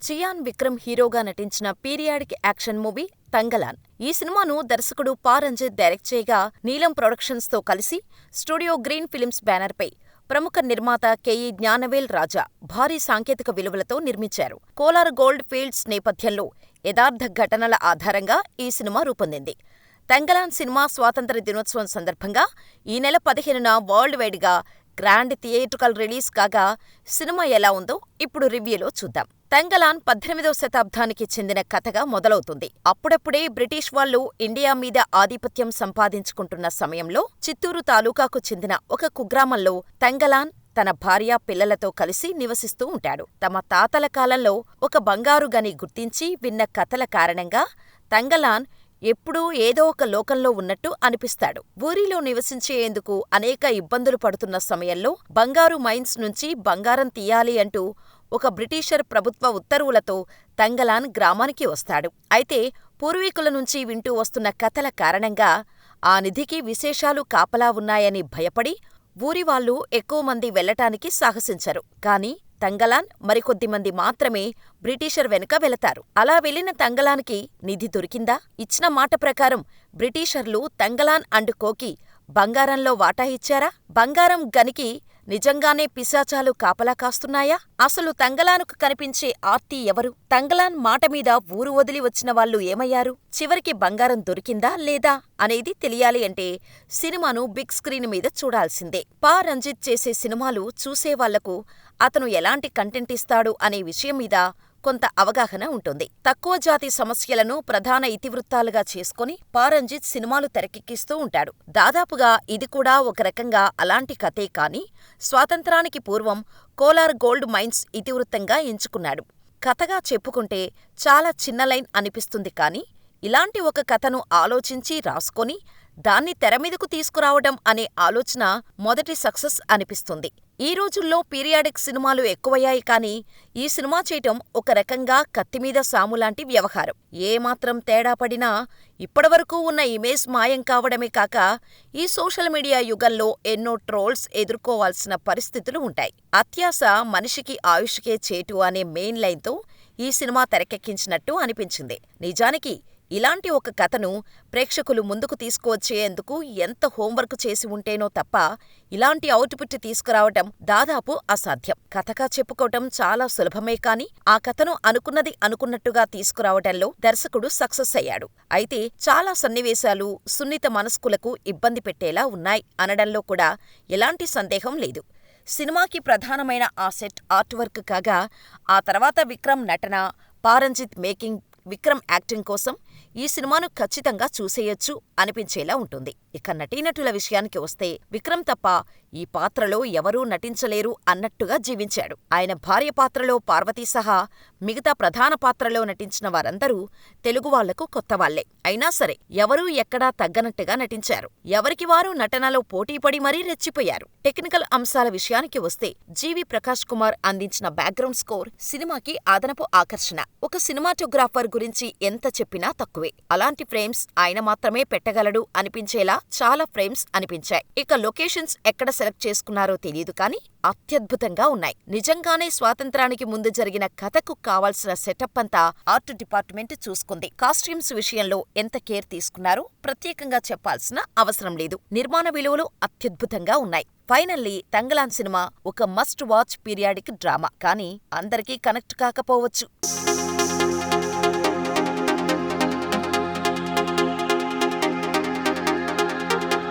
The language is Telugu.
చియాన్ విక్రమ్ హీరోగా నటించిన పీరియాడిక్ యాక్షన్ మూవీ తంగలాన్. ఈ సినిమాను దర్శకుడు పా. రంజిత్ డైరెక్ట్ చేయగా, నీలం ప్రొడక్షన్స్ తో కలిసి స్టూడియో గ్రీన్ ఫిల్మ్స్ బ్యానర్పై ప్రముఖ నిర్మాత కె.ఇ. జ్ఞానవేల్ రాజా భారీ సాంకేతిక విలువలతో నిర్మించారు. కోలార్ గోల్డ్ ఫీల్డ్స్ నేపథ్యంలో యథార్థ ఘటనల ఆధారంగా ఈ సినిమా రూపొందింది. తంగలాన్ సినిమా స్వాతంత్ర్య దినోత్సవం సందర్భంగా ఈ నెల 15న వరల్డ్ వైడ్గా గ్రాండ్ థియేట్రికల్ రిలీజ్ కాగా, సినిమా ఎలా ఉందో ఇప్పుడు రివ్యూలో చూద్దాం. తంగలాన్ 18వ శతాబ్దానికి చెందిన కథగా మొదలవుతుంది. అప్పుడప్పుడే బ్రిటిష్ వాళ్ళు ఇండియా మీద ఆధిపత్యం సంపాదించుకుంటున్న సమయంలో చిత్తూరు తాలూకాకు చెందిన ఒక కుగ్రామంలో తంగలాన్ తన భార్య, పిల్లలతో కలిసి నివసిస్తూ ఉంటాడు. తమ తాతల కాలంలో ఒక బంగారు గని గుర్తించి విన్న కథల కారణంగా తంగలాన్ ఎప్పుడూ ఏదో ఒక లోకంలో ఉన్నట్టు అనిపిస్తాడు. ఊరిలో నివసించేందుకు అనేక ఇబ్బందులు పడుతున్న సమయంలో బంగారు మైన్స్ నుంచి బంగారం తీయాలి అంటూ ఒక బ్రిటిషర్ ప్రభుత్వ ఉత్తర్వులతో తంగలాన్ గ్రామానికి వస్తాడు. అయితే పూర్వీకుల నుంచి వింటూ వస్తున్న కథల కారణంగా ఆ నిధికి విశేషాలు కాపలా ఉన్నాయని భయపడి ఊరివాళ్ళు ఎక్కువమంది వెళ్లటానికి సాహసించరు. కాని తంగలాన్ మరికొద్దిమంది మాత్రమే బ్రిటిషర్ వెనుక వెళతారు. అలా వెళ్లిన తంగలాన్కి నిధి దొరికిందా? ఇచ్చిన మాట ప్రకారం బ్రిటిషర్లు తంగలాన్ అండ్ కోకి బంగారంలో వాటా ఇచ్చారా? బంగారం గనికి నిజంగానే పిశాచాలు కాపలా కాస్తున్నాయా? అసలు తంగలానుకు కనిపించే ఆర్తి ఎవరు? తంగలాన్ మాట మీద ఊరు వదిలి వచ్చిన వాళ్ళు ఏమయ్యారు? చివరికి బంగారం దొరికిందా లేదా అనేది తెలియాలి అంటే సినిమాను బిగ్ స్క్రీన్ మీద చూడాల్సిందే. పా. రంజిత్ చేసే సినిమాలు చూసేవాళ్లకు అతను ఎలాంటి కంటెంట్ ఇస్తాడు అనే విషయం మీద కొంత అవగాహన ఉంటుంది. తక్కువ జాతి సమస్యలను ప్రధాన ఇతివృత్తాలుగా చేసుకుని పా. రంజిత్ సినిమాలు తెరకెక్కిస్తూ ఉంటాడు. దాదాపుగా ఇది కూడా ఒక రకంగా అలాంటి కథే కాని స్వాతంత్రానికి పూర్వం కోలార్ గోల్డ్ మైన్స్ ఇతివృత్తంగా ఎంచుకున్నాడు. కథగా చెప్పుకుంటే చాలా చిన్న లైన్ అనిపిస్తుంది కాని ఇలాంటి ఒక కథను ఆలోచించి రాసుకొని దాన్ని తెరమీదకు తీసుకురావడం అనే ఆలోచన మొదటి సక్సెస్ అనిపిస్తుంది. ఈ రోజుల్లో పీరియాడిక్ సినిమాలు ఎక్కువయ్యాయి కాని ఈ సినిమా చేయటం ఒక రకంగా కత్తిమీద సాములాంటి వ్యవహారం. ఏమాత్రం తేడా పడినా ఇప్పటివరకు ఉన్న ఇమేజ్ మాయం కావడమే కాక ఈ సోషల్ మీడియా యుగంలో ఎన్నో ట్రోల్స్ ఎదుర్కోవాల్సిన పరిస్థితులు ఉంటాయి. అత్యాశ మనిషికి ఆయుష్కే చేటు అనే మెయిన్ లైన్తో ఈ సినిమా తెరకెక్కించినట్టు అనిపించింది. నిజానికి ఇలాంటి ఒక కథను ప్రేక్షకులు ముందుకు తీసుకువచ్చేందుకు ఎంత హోంవర్క్ చేసి ఉంటేనో తప్ప ఇలాంటి అవుట్పుట్ తీసుకురావటం దాదాపు అసాధ్యం. కథగా చెప్పుకోవటం చాలా సులభమే కాని ఆ కథను అనుకున్నది అనుకున్నట్టుగా తీసుకురావటంలో దర్శకుడు సక్సెస్ అయ్యాడు. అయితే చాలా సన్నివేశాలు సున్నిత మనస్కులకు ఇబ్బంది పెట్టేలా ఉన్నాయి అనడంలో కూడా ఎలాంటి సందేహం లేదు. సినిమాకి ప్రధానమైన ఆ సెట్ ఆర్ట్ వర్క్ కాగా, ఆ తర్వాత విక్రమ్ నటన, పా. రంజిత్ మేకింగ్, విక్రమ్ యాక్టింగ్ కోసం ఈ సినిమాను ఖచ్చితంగా చూసేయొచ్చు అనిపించేలా ఉంటుంది. ఇక నటీనటుల విషయానికి వస్తే విక్రమ్ తప్ప ఈ పాత్రలో ఎవరూ నటించలేరు అన్నట్టుగా జీవించాడు. ఆయన భార్య పాత్రలో పార్వతీ సహా మిగతా ప్రధాన పాత్రలో నటించిన వారందరూ తెలుగు వాళ్లకు కొత్తవాళ్లే. అయినా సరే ఎవరూ ఎక్కడా తగ్గనట్టుగా నటించారు. ఎవరికి వారు నటనలో పోటీపడి మరీ రెచ్చిపోయారు. టెక్నికల్ అంశాల విషయానికి వస్తే జి.వి. ప్రకాష్ కుమార్ అందించిన బ్యాక్గ్రౌండ్ స్కోర్ సినిమాకి అదనపు ఆకర్షణ. ఒక సినిమాటోగ్రాఫర్ గురించి ఎంత చెప్పినా తక్కువే. అలాంటి ఫ్రేమ్స్ ఆయన మాత్రమే పెట్టగలడు అనిపించేలా చాలా ఫ్రేమ్స్ అనిపించాయి. ఇక లొకేషన్స్ ఎక్కడ సెలెక్ట్ చేసుకున్నారో తెలియదు కానీ అత్యద్భుతంగా ఉన్నాయి. నిజంగానే స్వాతంత్రానికి ముందు జరిగిన కథకు కావాల్సిన సెటప్ అంతా ఆర్ట్ డిపార్ట్మెంట్ చూసుకుంది. కాస్ట్యూమ్స్ విషయంలో ఎంత కేర్ తీసుకున్నారో ప్రత్యేకంగా చెప్పాల్సిన అవసరం లేదు. నిర్మాణ విలువలు అత్యద్భుతంగా ఉన్నాయి. ఫైనల్లీ తంగలాన్ సినిమా ఒక మస్ట్ వాచ్ పీరియాడిక్ డ్రామా. కానీ అందరికీ కనెక్ట్ కాకపోవచ్చు.